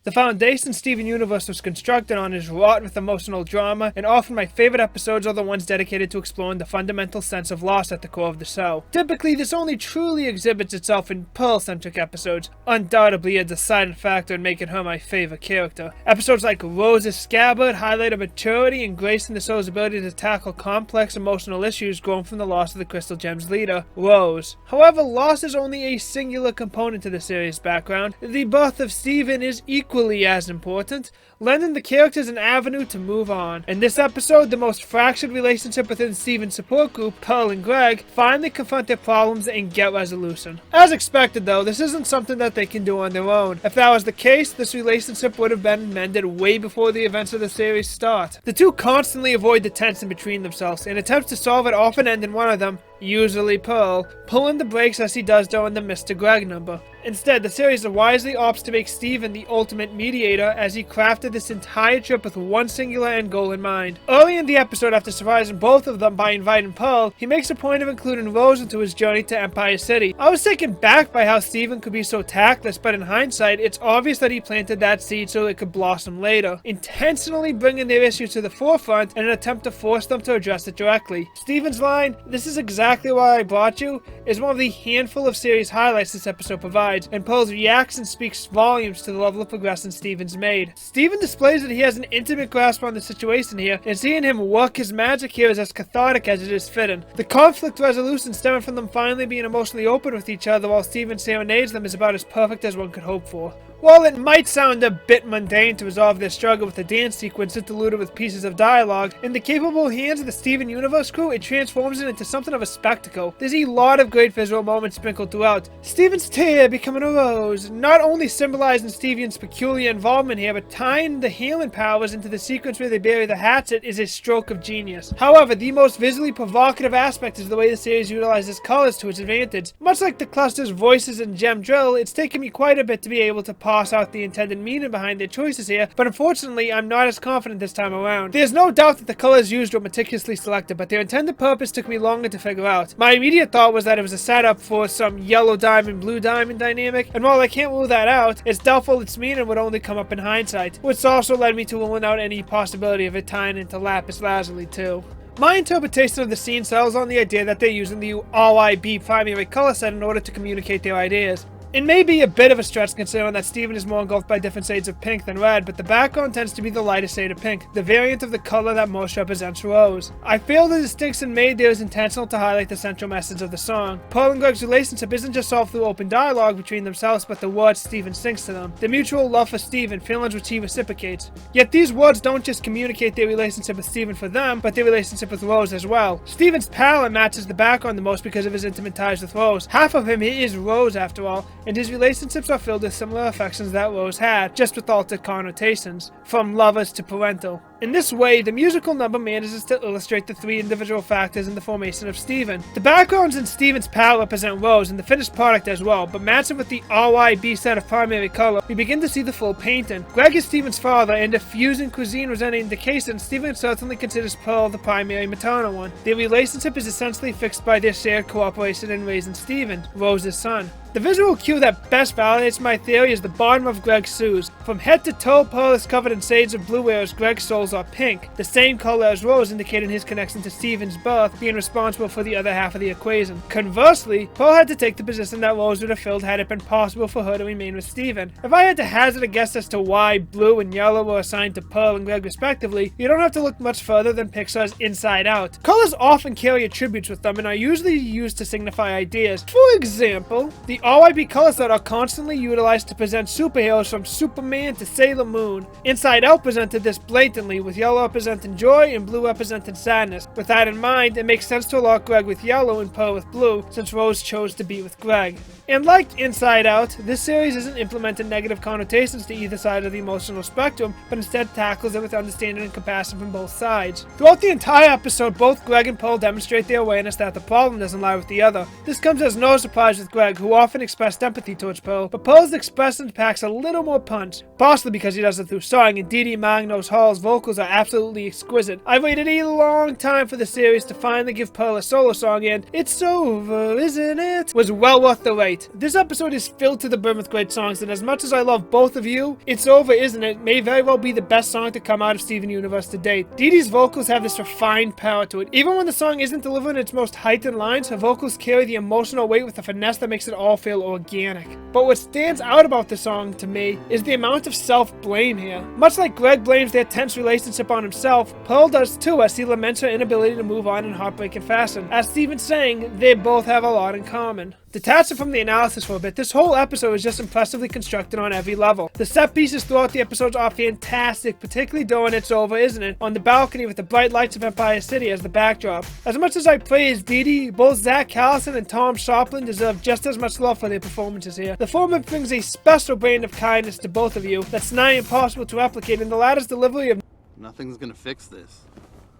The foundation Steven Universe was constructed on is wrought with emotional drama, and often my favorite episodes are the ones dedicated to exploring the fundamental sense of loss at the core of the show. Typically, this only truly exhibits itself in Pearl-centric episodes, undoubtedly a deciding factor in making her my favorite character. Episodes like Rose's Scabbard highlight her maturity and grace in the show's ability to tackle complex emotional issues grown from the loss of the Crystal Gems leader, Rose. However, loss is only a singular component to the series' background. The birth of Steven is equally as important, lending the characters an avenue to move on. In this episode, the most fractured relationship within Steven's support group, Pearl and Greg, finally confront their problems and get resolution. As expected though, this isn't something that they can do on their own. If that was the case, this relationship would have been mended way before the events of the series start. The two constantly avoid the tension between themselves, and attempts to solve it often end in one of them, usually Pearl, pulling the brakes as he does during the Mr. Greg number. Instead, the series wisely opts to make Steven the ultimate mediator as he crafted this entire trip with one singular end goal in mind. Early in the episode, after surprising both of them by inviting Pearl, he makes a point of including Rose into his journey to Empire City. I was taken back by how Steven could be so tactless, but in hindsight, it's obvious that he planted that seed so it could blossom later, intentionally bringing their issue to the forefront in an attempt to force them to address it directly. Steven's line, "This is exactly why I brought you," is one of the handful of series highlights this episode provides, and Pearl's reaction speaks volumes to the level of progression Steven's made. Steven displays that he has an intimate grasp on the situation here, and seeing him work his magic here is as cathartic as it is fitting. The conflict resolution stemming from them finally being emotionally open with each other while Steven serenades them is about as perfect as one could hope for. While it might sound a bit mundane to resolve their struggle with a dance sequence interluded with pieces of dialogue, in the capable hands of the Steven Universe crew, it transforms it into something of a spectacle. There's a lot of great visual moments sprinkled throughout. Steven's tear becoming a rose, not only symbolizing Steven's peculiar involvement here, but tying the healing powers into the sequence where they bury the hatchet is a stroke of genius. However, the most visually provocative aspect is the way the series utilizes colors to its advantage. Much like the cluster's voices in Gem Drill, it's taken me quite a bit to be able to parse out the intended meaning behind their choices here, but unfortunately I'm not as confident this time around. There's no doubt that the colors used were meticulously selected, but their intended purpose took me longer to figure out. My immediate thought was that it was a setup for some yellow diamond, blue diamond dynamic, and while I can't rule that out, it's doubtful its meaning would only come up in hindsight, which also led me to ruling out any possibility of it tying into Lapis Lazuli too. My interpretation of the scene settles on the idea that they're using the RYB primary color set in order to communicate their ideas. It may be a bit of a stretch considering that Steven is more engulfed by different shades of pink than red, but the background tends to be the lightest shade of pink, the variant of the color that most represents Rose. I feel the distinction made there is intentional to highlight the central message of the song. Pearl and Greg's relationship isn't just solved through open dialogue between themselves, but the words Steven sings to them. The mutual love for Steven, feelings which he reciprocates. Yet these words don't just communicate their relationship with Steven for them, but their relationship with Rose as well. Steven's palette matches the background the most because of his intimate ties with Rose. Half of him is Rose after all, and his relationships are filled with similar affections that Rose had, just with altered connotations, from lovers to parental. In this way, the musical number manages to illustrate the three individual factors in the formation of Steven. The backgrounds in Steven's palette represent Rose and the finished product as well, but matching with the RYB set of primary color, we begin to see the full painting. Greg is Steven's father, and if fusion cuisine was any indication, Steven certainly considers Pearl the primary maternal one. Their relationship is essentially fixed by their shared cooperation in raising Steven, Rose's son. The visual cue that best validates my theory is the bottom of Greg's shoes. From head to toe, Pearl is covered in shades of blue, whereas Greg's soles are pink, the same color as Rose, indicating his connection to Steven's birth, being responsible for the other half of the equation. Conversely, Pearl had to take the position that Rose would have filled had it been possible for her to remain with Steven. If I had to hazard a guess as to why blue and yellow were assigned to Pearl and Greg respectively, you don't have to look much further than Pixar's Inside Out. Colors often carry attributes with them and are usually used to signify ideas. For example, the RYB colors that are constantly utilized to present superheroes from Superman to Sailor Moon. Inside Out presented this blatantly, with yellow representing joy and blue representing sadness. With that in mind, it makes sense to allot Greg with yellow and Pearl with blue, since Rose chose to be with Greg. And like Inside Out, this series isn't implementing negative connotations to either side of the emotional spectrum, but instead tackles it with understanding and compassion from both sides. Throughout the entire episode, both Greg and Pearl demonstrate their awareness that the problem doesn't lie with the other. This comes as no surprise with Greg, who often expressed empathy towards Pearl, but Pearl's expression packs a little more punch, possibly because he does it through song, and Dee Dee Magno's Hall's vocal vocals are absolutely exquisite. I've waited a long time for the series to finally give Pearl a solo song, and It's Over, Isn't It? Was well worth the wait. This episode is filled to the brim with great songs, and as much as I love both of you, It's Over, Isn't It? May very well be the best song to come out of Steven Universe to date. Dee Dee's vocals have this refined power to it. Even when the song isn't delivering its most heightened lines, her vocals carry the emotional weight with a finesse that makes it all feel organic. But what stands out about the song to me is the amount of self-blame here. Much like Greg blames their tense relationship on himself, Pearl does too as he laments her inability to move on in heartbreaking fashion. As Steven's saying, they both have a lot in common. Detaching from the analysis for a bit, this whole episode is just impressively constructed on every level. The set pieces throughout the episodes are fantastic, particularly during It's Over, Isn't It? On the balcony with the bright lights of Empire City as the backdrop. As much as I praise Dee Dee, both Zach Callison and Tom Shoplin deserve just as much love for their performances here. The former brings a special brand of kindness to both of you that's nigh impossible to replicate, and the latter's delivery of Nothing's gonna fix this,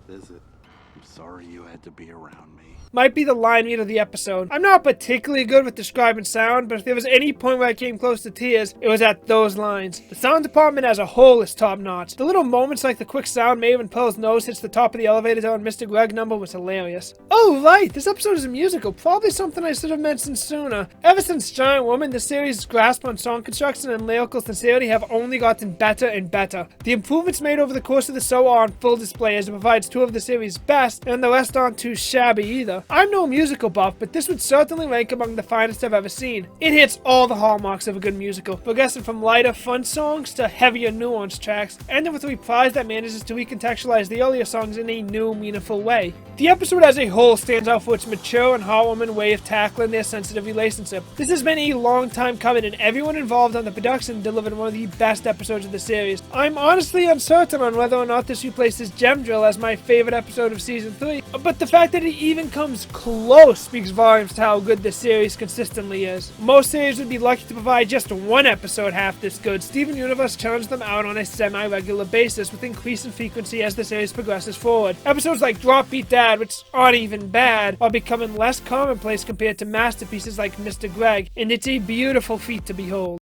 is it? I'm sorry you had to be around me. might be the line read of the episode. I'm not particularly good with describing sound, but if there was any point where I came close to tears, it was at those lines. The sound department as a whole is top notch. The little moments like the quick sound made when Pearl's nose hits the top of the elevator during Mr. Greg number was hilarious. Oh right, this episode is a musical, probably something I should have mentioned sooner. Ever since Giant Woman, the series' grasp on song construction and lyrical sincerity have only gotten better and better. The improvements made over the course of the show are on full display as it provides two of the series' best, and the rest aren't too shabby either. I'm no musical buff, but this would certainly rank among the finest I've ever seen. It hits all the hallmarks of a good musical, progressing from lighter, fun songs to heavier, nuanced tracks, ending with a reprise that manages to recontextualize the earlier songs in a new, meaningful way. The episode as a whole stands out for its mature and heartwarming way of tackling their sensitive relationship. This has been a long time coming, and everyone involved on the production delivered one of the best episodes of the series. I'm honestly uncertain on whether or not this replaces Gem Drill as my favorite episode of Season 3, but the fact that it even comes close speaks volumes to how good this series consistently is. Most series would be lucky to provide just one episode half this good. Steven Universe churns them out on a semi-regular basis with increasing frequency as the series progresses forward. Episodes like Drop Beat Dad, which aren't even bad, are becoming less commonplace compared to masterpieces like Mr. Greg, and it's a beautiful feat to behold.